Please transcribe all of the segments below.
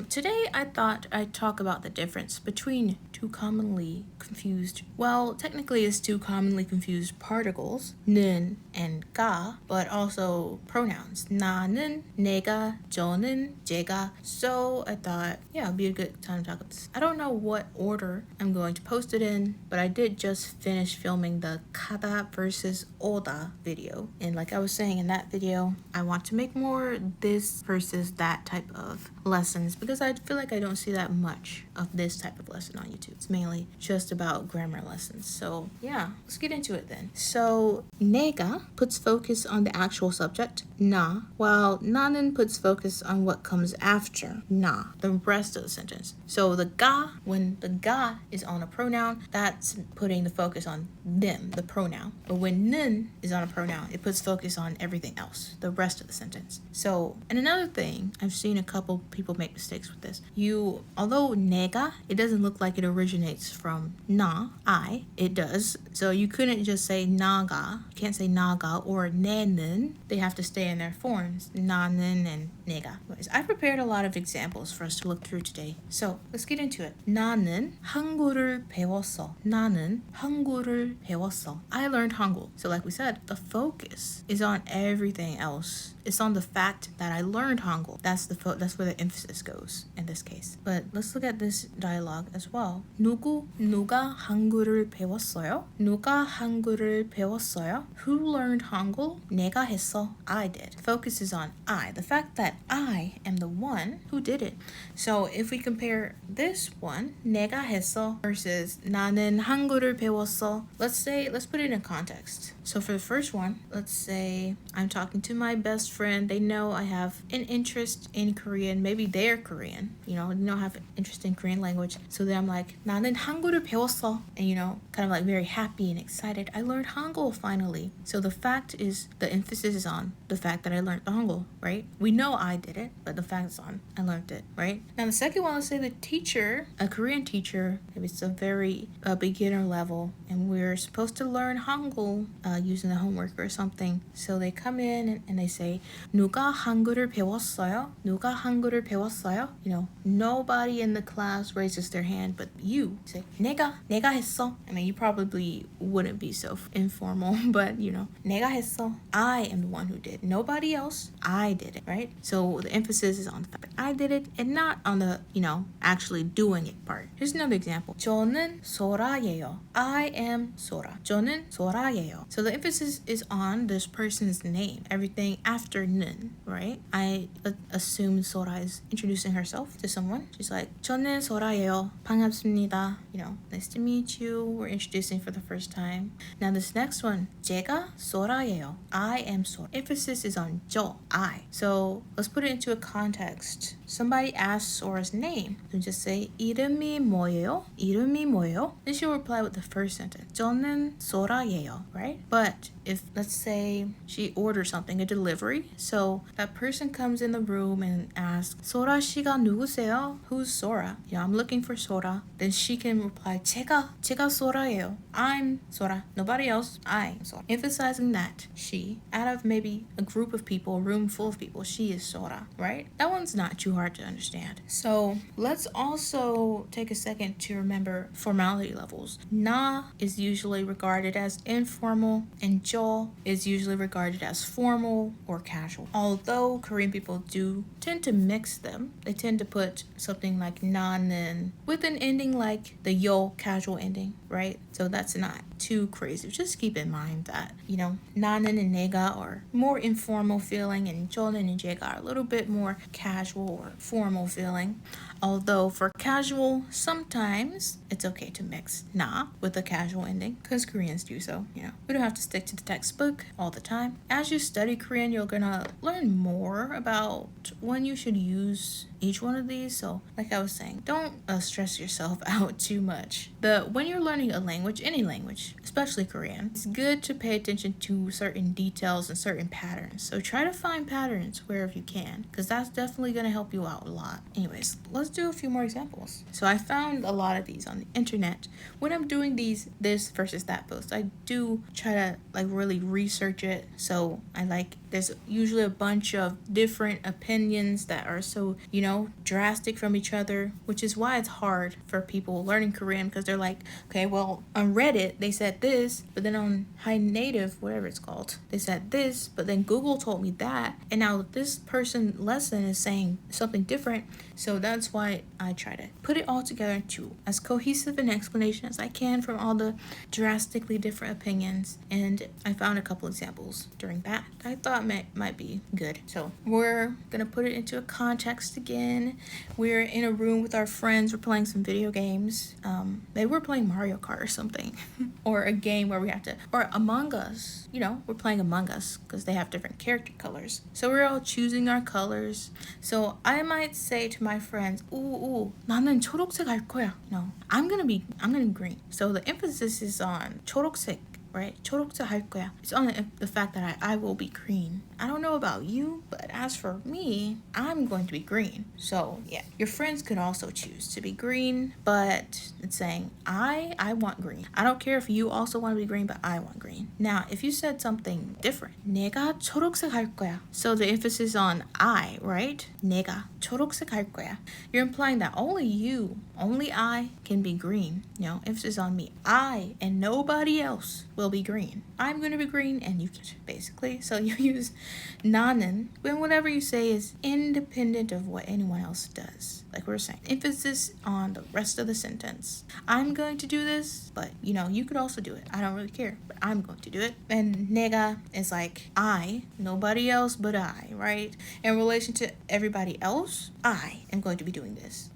Today I thought I'd talk about the difference between two commonly confused, well, technically it's two commonly confused particles, 는 and 가, but also pronouns, 나는, 내가, 저는, 제가. So I thought, yeah, it'd be a good time to talk about this. I don't know what order I'm going to post it in, but I did just finish filming the 가다 versus 오다 video. And like I was saying in that video, I want to make more this versus that type of lessons because I feel like I don't see that much of this type of lesson on YouTube. It's mainly just about grammar lessons. So yeah, let's get into it then. So 내가 puts focus on the actual subject, 나, while 나는 puts focus on what comes after 나, the rest of the sentence. So the 가, when the 가 is on a pronoun, that's putting the focus on them, the pronoun. But when 는 is on a pronoun, it puts focus on everything else, the rest of the sentence. So, and another thing, I've seen a couple people make mistakes with this. Although 내가, it doesn't look like it originates from 나, I, it does. So you couldn't just say 나가, you can't say 나가 or 내는. They have to stay in their forms, 나는 and 내가. Anyways, I prepared a lot of examples for us to look through today. So let's get into it. 나는 한국어를 배웠어. 나는 한국어를 배웠어. I learned Hangul. So like we said, the focus is on everything else. It's on the fact that I learned Hangul. That's where the emphasis goes in this case. But let's look at this dialogue as well. 누가 한국어를 배웠어요? 누가 한국어를 배웠어요? Who learned Hangul? 내가 했어. I did. Focus is on I. The fact that I am the one who did it. So if we compare this one, 내가 했어 versus 나는 한국어를 배웠어. Let's put it in context. So for the first one, let's say I'm talking to my best friend. They know I have an interest in Korean. Maybe they're Korean. I have an interest in Korean language. So then I'm like, 나는 한국어를 배웠어. And kind of like very happy and excited. I learned Hangul finally. So the emphasis is on the fact that I learned the Hangul, right? We know I did it, but the fact is on I learned it, right? Now the second one, let's say the teacher, a Korean teacher, maybe it's a very beginner level, and we're supposed to learn Hangul using the homework or something. So they come in and they say, 누가 한국어를 배웠어요? 누가 한국어를 배웠어요? Nobody in the class raises their hand, but you say, 내가 했어. I mean, you probably wouldn't be so informal, but 내가 했어. I am the one who did. Nobody else. I did it, right? So the emphasis is on the fact that I did it and not on the, actually doing it part. Here's another example. 저는 소라예요. I am Sora. 저는 소라예요. So the emphasis is on this person's name. Everything after 는, right? I assume Sora is introducing herself to someone. She's like, 저는 소라예요. 반갑습니다. Nice to meet you. We're introducing for the first time. Now this next one, 제가 소라예요. I am Sora. Emphasis is on 저, I. So let's put it into a context. Somebody asks Sora's name. You just say, 이름이 뭐예요? 이름이 뭐예요? Then she'll reply with the first sentence. 저는 소라예요, right? But if, let's say, she orders something, a delivery, so that person comes in the room and asks, 소라 씨가 누구세요? Who's Sora? I'm looking for Sora. Then she can reply, 제가 소라예요. I'm Sora. Nobody else. I'm Sora. Emphasizing that she, out of maybe a group of people, a room full of people, she is Sora, right? That one's not too hard to understand. So let's also take a second to remember formality levels. Na is usually regarded as informal, and jo is usually regarded as formal or casual. Although Korean people do tend to mix them, they tend to put something like na는 with an ending like the yo, casual ending, right? So that's not too crazy. Just keep in mind that, 나는 and 내가 are more informal feeling, and 저는 and 제가 are a little bit more casual or formal feeling. Although for casual, sometimes it's okay to mix na with a casual ending, because Koreans do so. We don't have to stick to the textbook all the time. As you study Korean, you're gonna learn more about when you should use each one of these. So like I was saying, don't stress yourself out too much. When you're learning a language, any language, especially Korean, it's good to pay attention to certain details and certain patterns. So try to find patterns wherever you can, because that's definitely going to help you out a lot. Anyways, let's do a few more examples. So I found a lot of these on the internet. When I'm doing this versus that post, I do try to really research it. So I there's usually a bunch of different opinions that are so, drastic from each other, which is why it's hard for people learning Korean, because they're like, okay, well, on Reddit, they said this, but then on High Native, whatever it's called, they said this, but then Google told me that, and now this person lesson is saying something different. So that's why I try to put it all together into as cohesive an explanation as I can from all the drastically different opinions. And I found a couple examples during that I thought might be good. So we're gonna put it into a context again. We're in a room with our friends. We're playing some video games. They were playing Mario Kart or something, or a game where we have to, or Among Us. We're playing Among Us because they have different character colors. So we're all choosing our colors. So I might say to my friends, "Ooh, 나는 초록색 할 거야." No, I'm gonna be green. So the emphasis is on 초록색. Right? 초록색 할 거야. It's on the fact that I will be green. I don't know about you, but as for me, I'm going to be green. So yeah, your friends could also choose to be green, but it's saying I want green. I don't care if you also want to be green, but I want green. Now, if you said something different, 내가 초록색 할 거야. So the emphasis on I, right? 내가 초록색 할 거야. You're implying that only I can be green. Emphasis on me. I and nobody else will be green. I'm going to be green and you can't, basically. So you use 나는 when whatever you say is independent of what anyone else does. Like we were saying, emphasis on the rest of the sentence. I'm going to do this, but you could also do it. I don't really care, but I'm going to do it. And 내가 is like I, nobody else but I, right? In relation to everybody else, I am going to be doing this.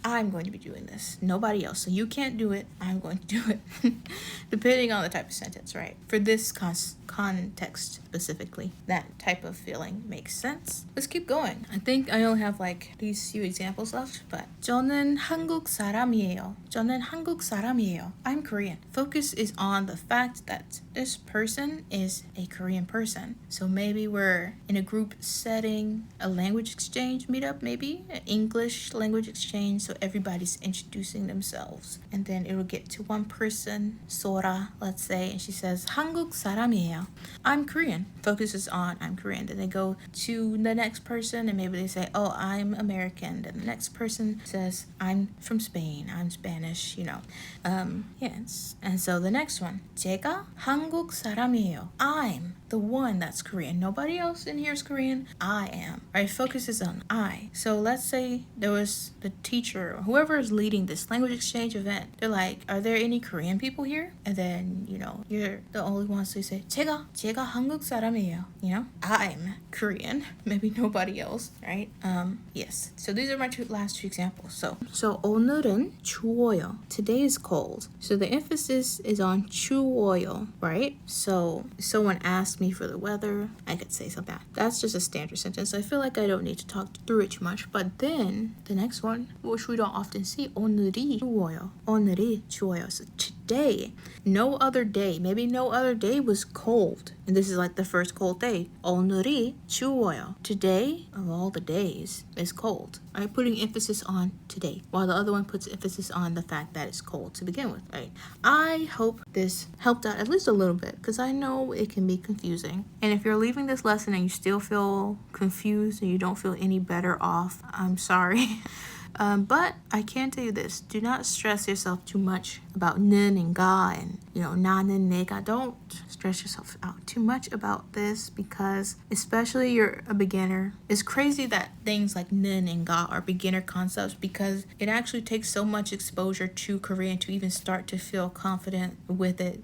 I'm going to be doing this. Nobody else. So you can't do it. I'm going to do it. Depending on the type of sentence, right? For this context specifically, that type of feeling makes sense. Let's keep going. I think I only have like these few examples left, but 저는 한국 사람이에요. 저는 한국 사람이에요. I'm Korean. Focus is on the fact that this person is a Korean person. So maybe we're in a group setting, a language exchange meetup, maybe an English language exchange. So everybody's introducing themselves, and then it'll get to one person, Sora, let's say, and she says 한국 사람이에요. I'm Korean. Focus is on I'm Korean. Then they go to the next person and maybe they say, oh, I'm American. Then the next person says, I'm from Spain. I'm Spanish, Yes. And so the next one, 제가 한국 사람이에요. I'm the one that's Korean. Nobody else in here is Korean. I am. Right? Focus is on I. So let's say there was the teacher or whoever is leading this language exchange event. They're like, are there any Korean people here? And then, you're the only one, so you say, 제가 한국 사람이에요. I'm Korean. Maybe nobody else, right? Yes. So these are my last two examples. So 오늘은 추워요. Today is cold. So the emphasis is on 추워요, right? So if someone asks me for the weather, I could say something. That's just a standard sentence. I feel like I don't need to talk through it too much. But then the next one, which we don't often see, 오늘이 추워요. 오늘이 추워요. So today, no other day, maybe no other day was cold. And this is like the first cold day. 오늘이 추워요. Today, of all the days, is cold. Right? Putting emphasis on today, while the other one puts emphasis on the fact that it's cold to begin with. Right? I hope this helped out at least a little bit, because I know it can be confusing. And if you're leaving this lesson and you still feel confused and you don't feel any better off, I'm sorry. But I can tell you this, do not stress yourself too much about 는 and ga and, 나는 내가. Don't stress yourself out too much about this, because especially you're a beginner. It's crazy that things like 는 and ga are beginner concepts, because it actually takes so much exposure to Korean to even start to feel confident with it,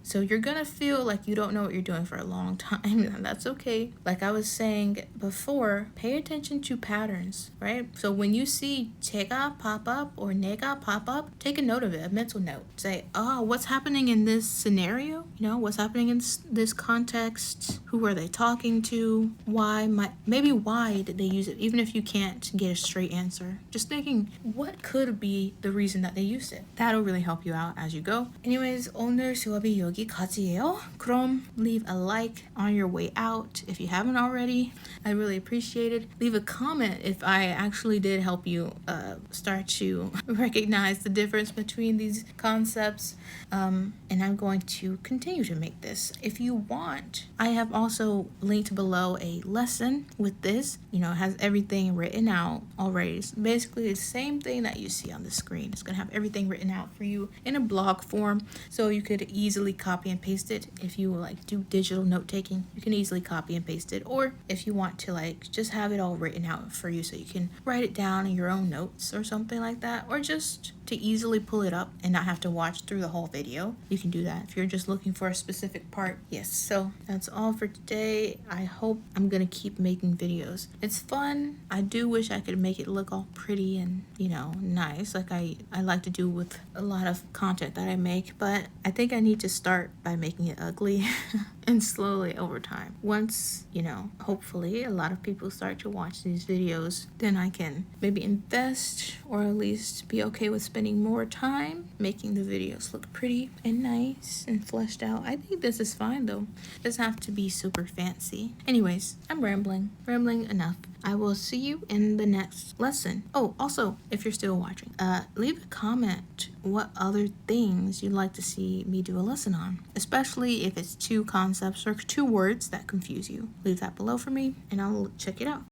So you're gonna feel like you don't know what you're doing for a long time, and that's okay. Like I was saying before, pay attention to patterns, right? So when you see 제가 pop up or 내가 pop up, take a note of it, a mental note. Say, what's happening in this scenario? What's happening in this context? Who are they talking to? Why did they use it? Even if you can't get a straight answer, just thinking, what could be the reason that they used it? That'll really help you out as you go. Anyways, 오늘 수업이 여기까지예요. 그럼 leave a like on your way out if you haven't already. I really appreciate it. Leave a comment if I actually did help you start to recognize the difference between these concepts. And I'm going to continue to make this. If you want, I have also linked below a lesson with this. You know, it has everything written out already. It's basically the same thing that you see on the screen. It's going to have everything written out for you in a blog form, so you could easily copy and paste it. If you like do digital note taking, you can easily copy and paste it. Or if you want to like just have it all written out for you so you can write it down in your own notes or something like that, or just to easily pull it up and not have to watch through the whole video, you can do that if you're just looking for a specific part. Yes, so that's all for today. I hope I'm gonna keep making videos. It's fun. I do wish I could make it look all pretty and, you know, nice like I like to do with a lot of content that I make, but I think I need to start by making it ugly and slowly over time. Once, you know, hopefully a lot of people start to watch these videos, then I can maybe invest or at least be okay with spending more time making the videos look pretty and nice and fleshed out. I think this is fine though. It doesn't have to be super fancy. Anyways, I'm rambling enough. I will see you in the next lesson. Oh, also, if you're still watching, leave a comment what other things you'd like to see me do a lesson on, especially if it's two concepts or two words that confuse you. Leave that below for me and I'll check it out.